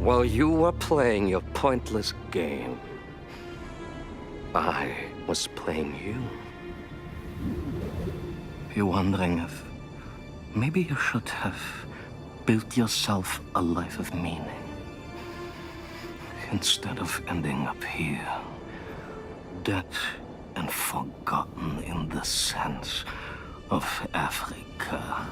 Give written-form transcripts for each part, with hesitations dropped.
While you were playing your pointless game, I was playing you. You're wondering if maybe you should have built yourself a life of meaning instead of ending up here, dead and forgotten in the sense of Africa.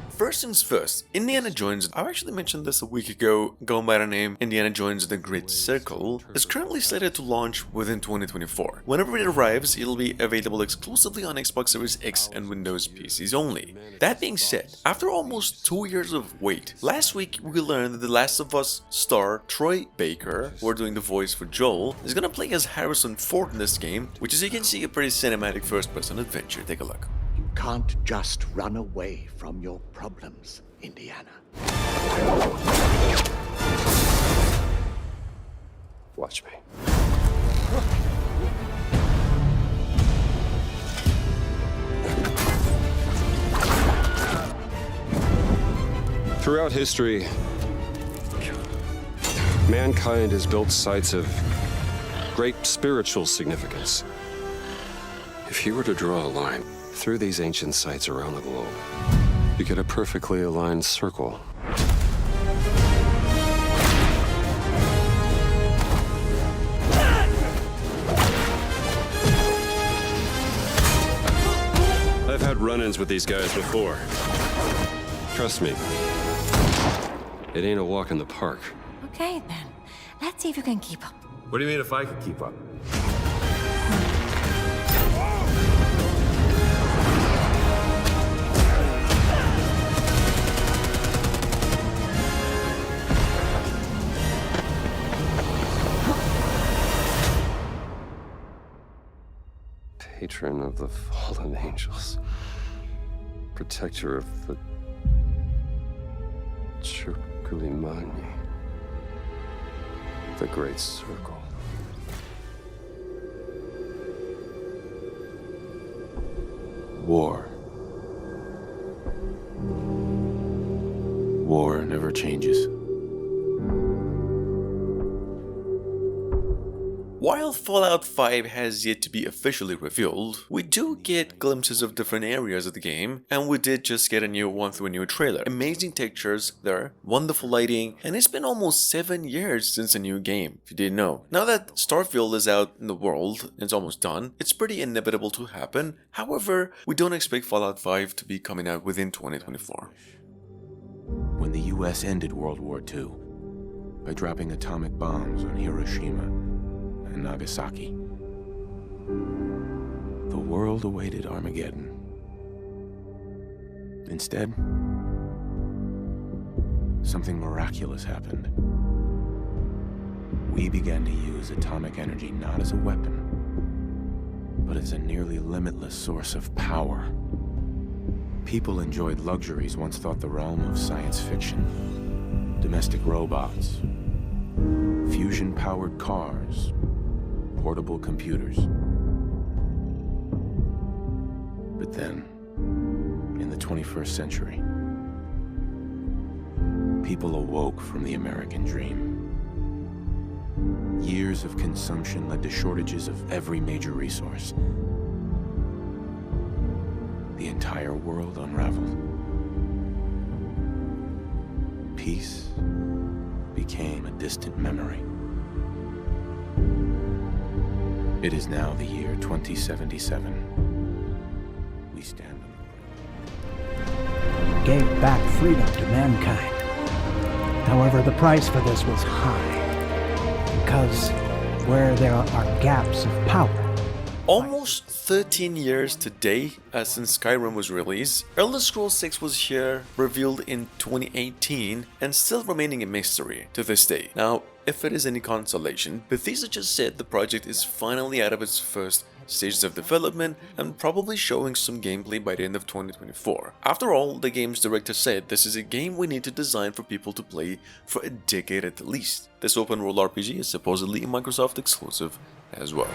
First things first, Indiana Jones, I've actually mentioned this a week ago, going by the name Indiana Jones The Great Circle, is currently slated to launch within 2024. Whenever it arrives, it'll be available exclusively on Xbox Series X and Windows PCs only. That being said, after almost 2 years of wait, last week we learned that The Last of Us star Troy Baker, who are doing the voice for Joel, is gonna play as Harrison Ford in this game, which as you can see a pretty cinematic first-person adventure. Take a look. Can't just run away from your problems, Indiana. Watch me. Throughout history, mankind has built sites of great spiritual significance. If you were to draw a line through these ancient sites around the globe, you get a perfectly aligned circle. I've had run-ins with these guys before. Trust me, it ain't a walk in the park. Okay, then. Let's see if you can keep up. What do you mean if I could keep up? Patron of the fallen angels, protector of the Chukulimani, the Great Circle. War. War never changes. While Fallout 5 has yet to be officially revealed, we do get glimpses of different areas of the game, and we did just get a new one through a new trailer. Amazing textures there, wonderful lighting, and it's been almost 7 years since a new game, if you didn't know. Now that Starfield is out in the world, and it's almost done, it's pretty inevitable to happen. However, we don't expect Fallout 5 to be coming out within 2024. When the US ended World War II by dropping atomic bombs on Hiroshima and Nagasaki, the world awaited Armageddon. Instead, something miraculous happened. We began to use atomic energy not as a weapon, but as a nearly limitless source of power. People enjoyed luxuries once thought the realm of science fiction. Domestic robots, fusion-powered cars, portable computers. But then, in the 21st century, people awoke from the American dream. Years of consumption led to shortages of every major resource. The entire world unraveled. Peace became a distant memory. It is now the year 2077. We stand on the gave back freedom to mankind. However, the price for this was high, because where there are gaps of power. Almost 13 years today since Skyrim was released, Elder Scrolls 6 was here, revealed in 2018, and still remaining a mystery to this day. Now, if it is any consolation, Bethesda just said the project is finally out of its first stages of development and probably showing some gameplay by the end of 2024. After all, the game's director said this is a game we need to design for people to play for a decade at least. This open world RPG is supposedly a Microsoft exclusive as well.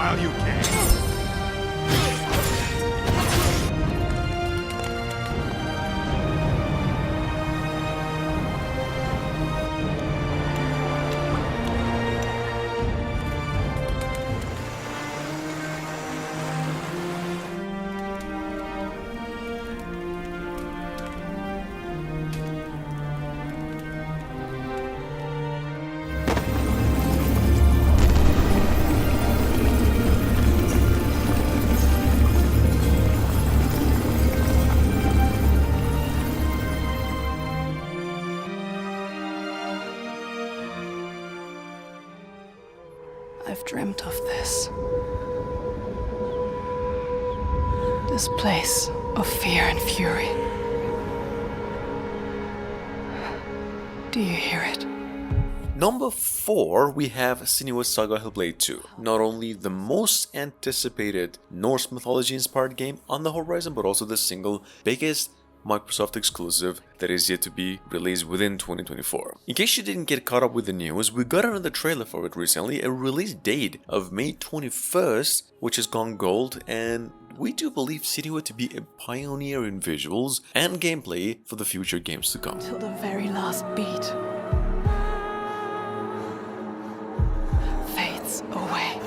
while you can. I've dreamt of this. This place of fear and fury. Do you hear it? Number 4, we have Senua Saga Hellblade 2. Not only the most anticipated Norse mythology-inspired game on the horizon, but also the single biggest Microsoft exclusive that is yet to be released within 2024. In case you didn't get caught up with the news, we got another trailer for it recently, a release date of May 21st, which has gone gold, and we do believe Senua to be a pioneer in visuals and gameplay for the future games to come. Till the very last beat fades away.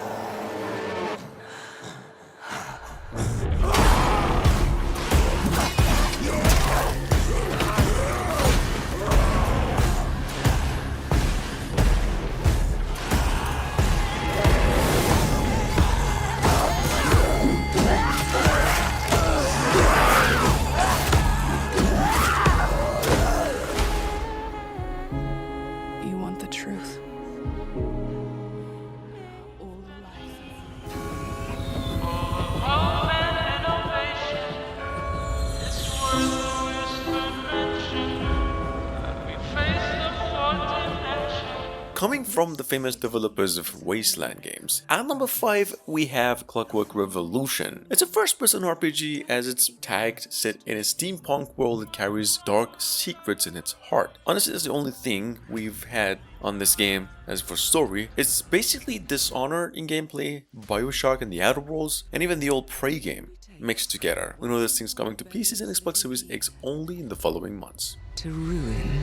Coming from the famous developers of Wasteland games. At number 5, we have Clockwork Revolution. It's a first-person RPG as it's tagged, set in a steampunk world that carries dark secrets in its heart. Honestly, that's the only thing we've had on this game. As for story, it's basically Dishonored in gameplay, Bioshock and the Outer Worlds, and even the old Prey game mixed together. We know this thing's coming to PCs and Xbox Series X only in the following months. To ruin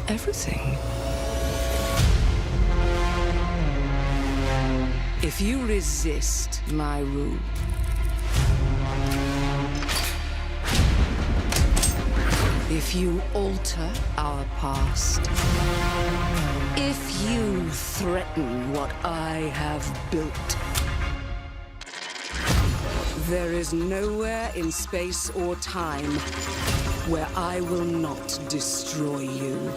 everything. If you resist my rule, if you alter our past, if you threaten what I have built, there is nowhere in space or time where I will not destroy you.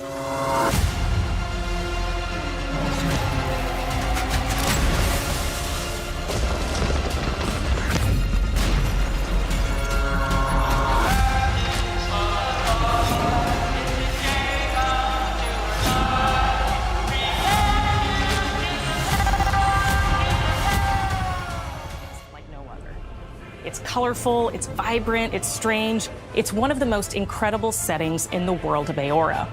It's colorful, it's vibrant, it's strange. It's one of the most incredible settings in the world of Aora.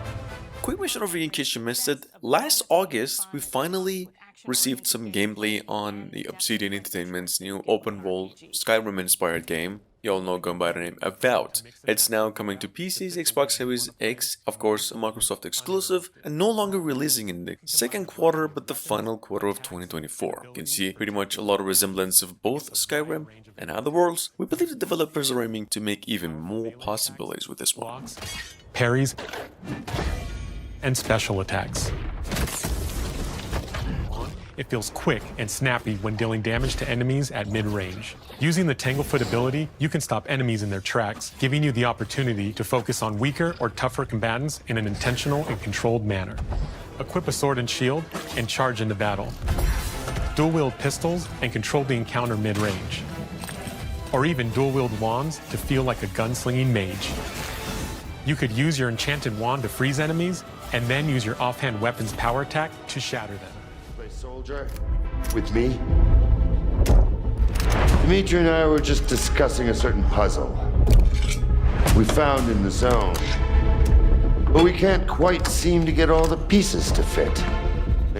Quick mention over here in case you missed it. Last August, we finally received some gameplay on the Obsidian Entertainment's new open-world Skyrim-inspired game. You all know going by the name Avowed. It's now coming to PCs, Xbox Series X, of course a Microsoft exclusive, and no longer releasing in the second quarter but the final quarter of 2024. You can see pretty much a lot of resemblance of both Skyrim and Other Worlds. We believe the developers are aiming to make even more possibilities with this one. Parries, and special attacks. It feels quick and snappy when dealing damage to enemies at mid-range. Using the Tanglefoot ability, you can stop enemies in their tracks, giving you the opportunity to focus on weaker or tougher combatants in an intentional and controlled manner. Equip a sword and shield, and charge into battle. Dual-wield pistols and control the encounter mid-range. Or even dual-wield wands to feel like a gunslinging mage. You could use your enchanted wand to freeze enemies, and then use your offhand weapon's power attack to shatter them. Soldier, with me? Dimitri and I were just discussing a certain puzzle we found in the zone, but we can't quite seem to get all the pieces to fit.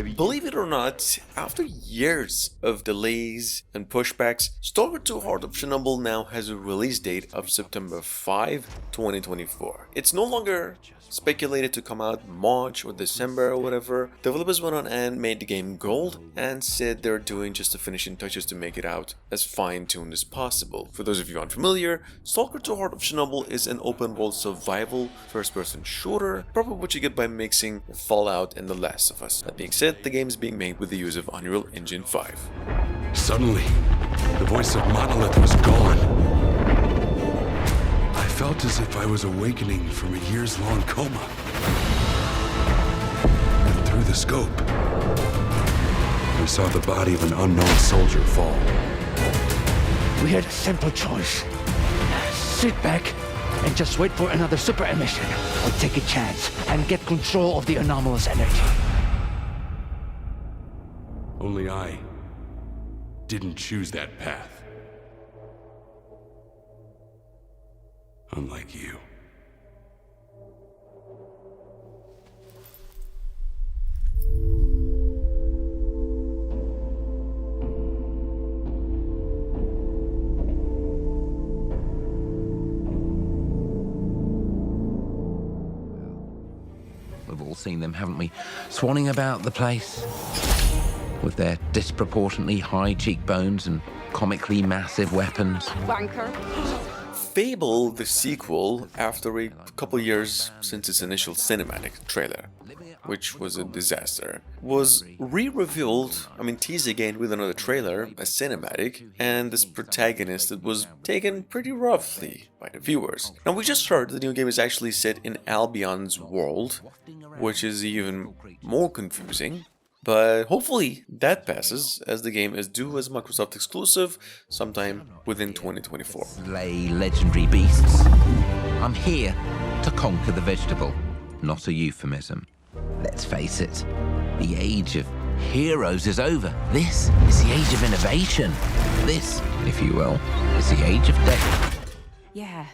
Believe it or not, after years of delays and pushbacks, Stalker 2 Heart of Chernobyl now has a release date of September 5, 2024. It's no longer speculated to come out March or December or whatever. Developers went on and made the game gold and said they're doing just the finishing touches to make it out as fine-tuned as possible. For those of you unfamiliar, Stalker 2 Heart of Chernobyl is an open-world survival first-person shooter, probably what you get by mixing Fallout and The Last of Us. That being said, the game is being made with the use of Unreal Engine 5. Suddenly, the voice of Monolith was gone. I felt as if I was awakening from a years-long coma. And through the scope, we saw the body of an unknown soldier fall. We had a simple choice. Sit back and just wait for another super emission, or take a chance and get control of the anomalous energy. Only I didn't choose that path. Unlike you. We've all seen them, haven't we? Swanning about the place with their disproportionately high cheekbones and comically massive weapons. Wanker. Fable, the sequel, after a couple years since its initial cinematic trailer, which was a disaster, was re-revealed, teased again with another trailer, a cinematic, and this protagonist that was taken pretty roughly by the viewers. Now, we just heard the new game is actually set in Albion's world, which is even more confusing. But hopefully that passes, as the game is due as Microsoft exclusive sometime within 2024. Slay legendary beasts. I'm here to conquer the vegetable, not a euphemism. Let's face it, the age of heroes is over. This is the age of innovation. This, if you will, is the age of death. Yeah.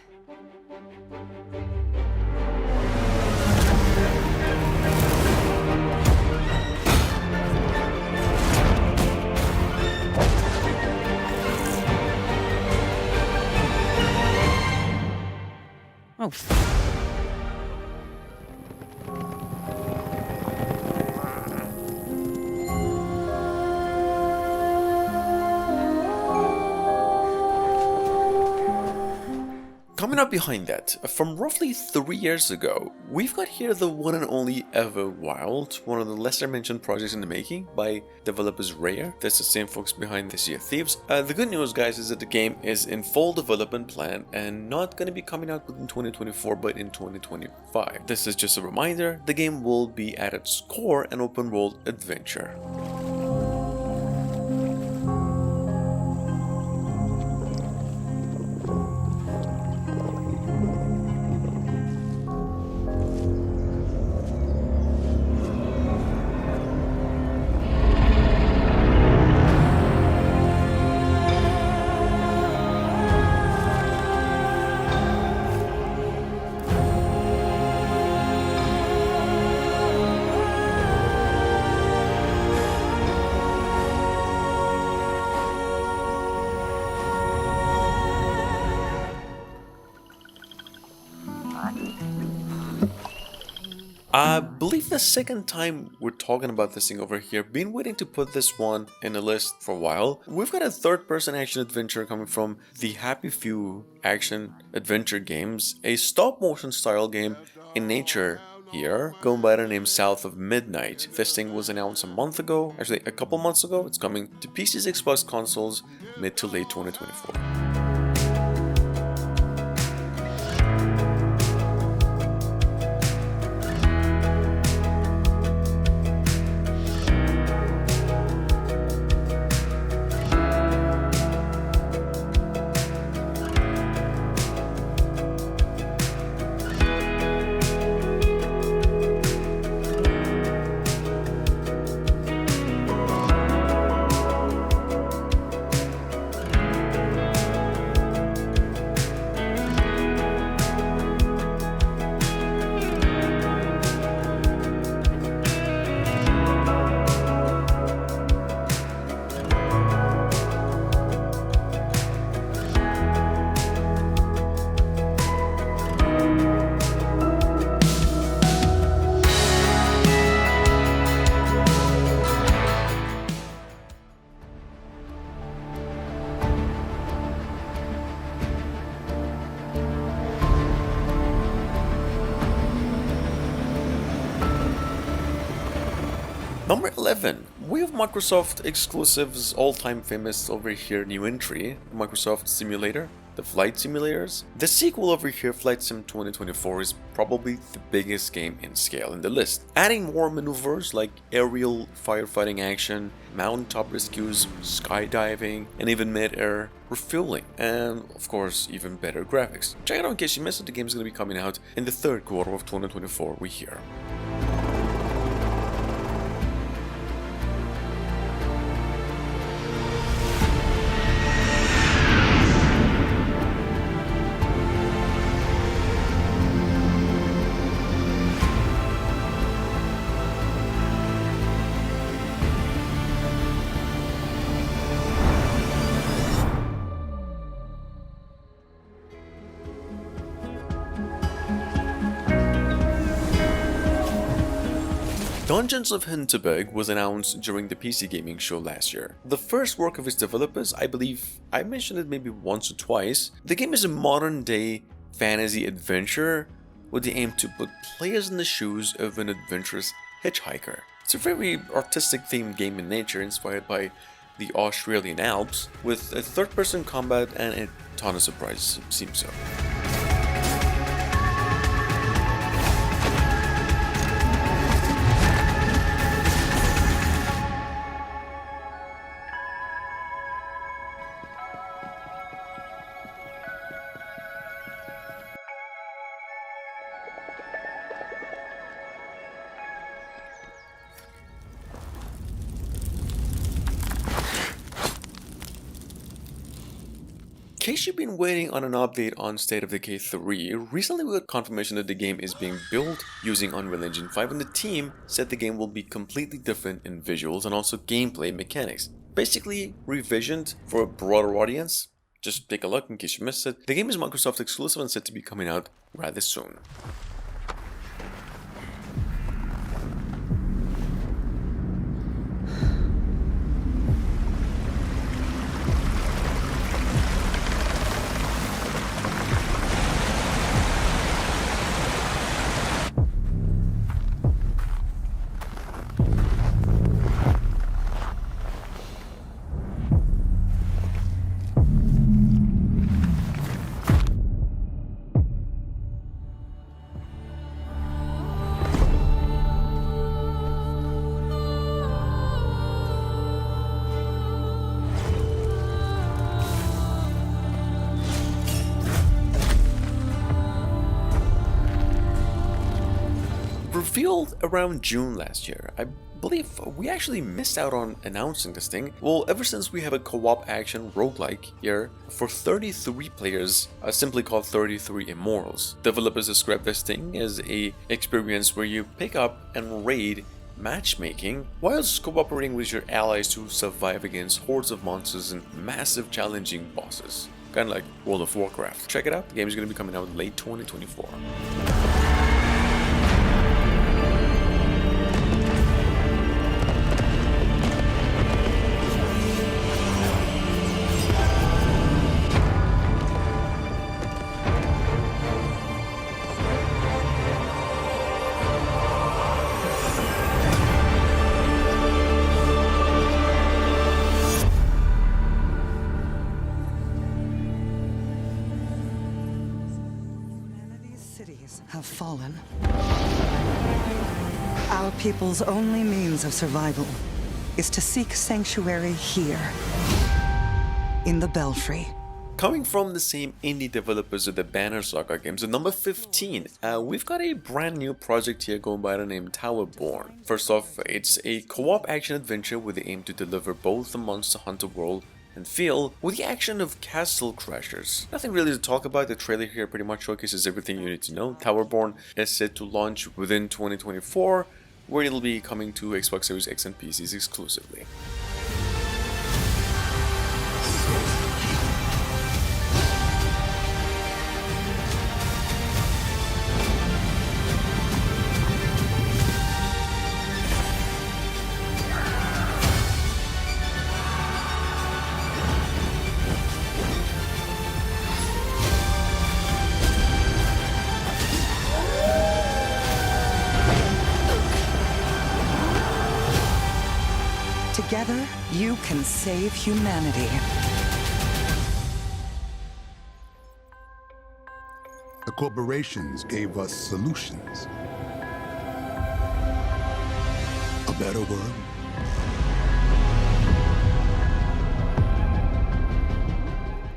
Oh. Coming up behind that, from roughly 3 years ago, we've got here the one and only Everwild, one of the lesser mentioned projects in the making by developers Rare. That's the same folks behind the Sea of Thieves. The good news, guys, is that the game is in full development plan and not going to be coming out within 2024 but in 2025. This is just a reminder, the game will be at its core an open world adventure. I believe the second time we're talking about this thing over here. Been waiting to put this one in the list for a while. We've got a third-person action adventure coming from the Happy Few action adventure games, a stop-motion style game in nature here, going by the name South of Midnight. This thing was announced a month ago, actually a couple months ago. It's coming to PCs, Xbox consoles mid to late 2024. Number 11, we have Microsoft exclusives, all-time famous over here new entry, Microsoft Simulator, the flight simulators. The sequel over here, Flight Sim 2024, is probably the biggest game in scale in the list, adding more maneuvers like aerial firefighting action, mountaintop rescues, skydiving, and even mid-air refueling, and of course even better graphics. Check it out in case you missed it. The game is going to be coming out in the third quarter of 2024, we hear. Dungeons of Hinterberg was announced during the PC gaming show last year. The first work of its developers, I believe I mentioned it maybe once or twice. The game is a modern day fantasy adventure with the aim to put players in the shoes of an adventurous hitchhiker. It's a very artistic themed game in nature, inspired by the Australian Alps, with a third-person combat and a ton of surprises, it seems so. In case you've been waiting on an update on State of Decay 3, recently we got confirmation that the game is being built using Unreal Engine 5, and the team said the game will be completely different in visuals and also gameplay mechanics. Basically revisioned for a broader audience. Just take a look in case you missed it. The game is Microsoft exclusive and said to be coming out rather soon. Revealed around June last year, I believe we actually missed out on announcing this thing. Well, ever since we have a co-op action roguelike here for 33 players, simply called 33 Immortals. Developers describe this thing as a experience where you pick up and raid matchmaking whilst cooperating with your allies to survive against hordes of monsters and massive challenging bosses. Kind of like World of Warcraft. Check it out, the game is going to be coming out late 2024. Have fallen. Our people's only means of survival is to seek sanctuary here, in the Belfry. Coming from the same indie developers of the Banner Saga games, at number 15, we've got a brand new project here going by the name Towerborne. First off, it's a co-op action adventure with the aim to deliver both the Monster Hunter world and feel with the action of Castle Crashers. Nothing really to talk about. The trailer here pretty much showcases everything you need to know. Towerborne is set to launch within 2024, where it'll be coming to Xbox Series X and PCs exclusively. Together, you can save humanity. The corporations gave us solutions. A better world.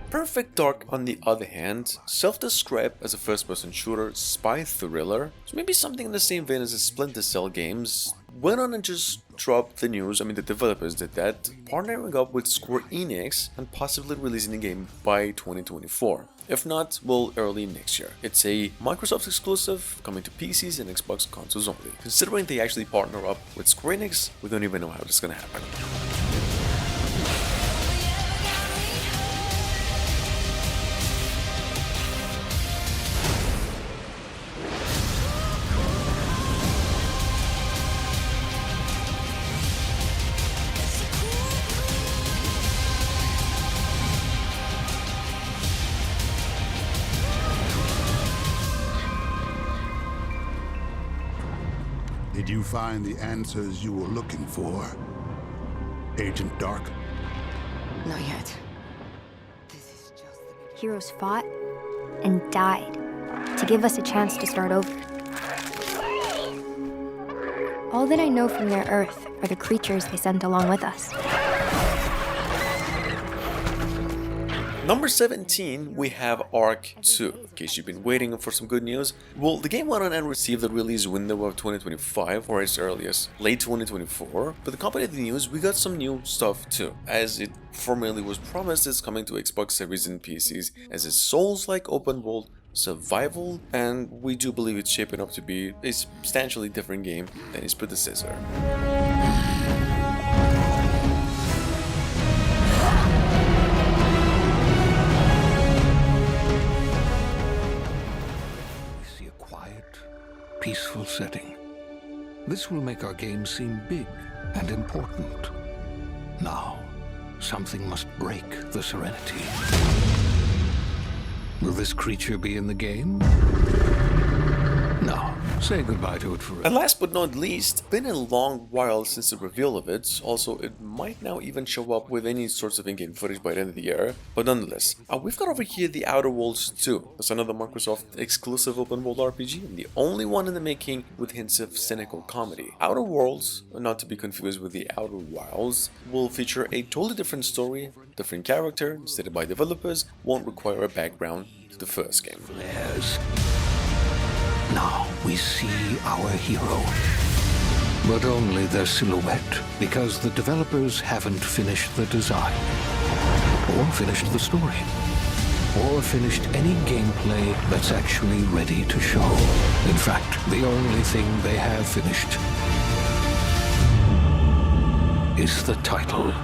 Perfect Dark, on the other hand, self-described as a first-person shooter spy thriller, so maybe something in the same vein as the Splinter Cell games, went on and just dropped the news, the developers did that, partnering up with Square Enix and possibly releasing the game by 2024. If not, well, early next year. It's a Microsoft exclusive, coming to PCs and Xbox consoles only. Considering they actually partner up with Square Enix, we don't even know how this is gonna happen. Did you find the answers you were looking for, Agent Dark? Not yet. Heroes fought and died to give us a chance to start over. All that I know from their Earth are the creatures they sent along with us. Number 17, we have Ark 2. In case you've been waiting for some good news, well, the game went on and received the release window of 2025, or as early as late 2024, but the company of the news, we got some new stuff too. As it formerly was promised, it's coming to Xbox Series and PCs as a Souls-like open world survival, and we do believe it's shaping up to be a substantially different game than its predecessor. Peaceful setting. This will make our game seem big and important. Now, something must break the serenity. Will this creature be in the game? No. Say goodbye to it forever. And last but not least, been a long while since the reveal of it, also it might now even show up with any sorts of in-game footage by the end of the year, but nonetheless, we've got over here the Outer Worlds 2. That's another Microsoft exclusive open world RPG, and the only one in the making with hints of cynical comedy. Outer Worlds, not to be confused with the Outer Wilds, will feature a totally different story, different character, stated by developers, won't require a background to the first game. Yes. Now we see our hero, but only their silhouette, because the developers haven't finished the design, or finished the story, or finished any gameplay that's actually ready to show. In fact, the only thing they have finished is the title.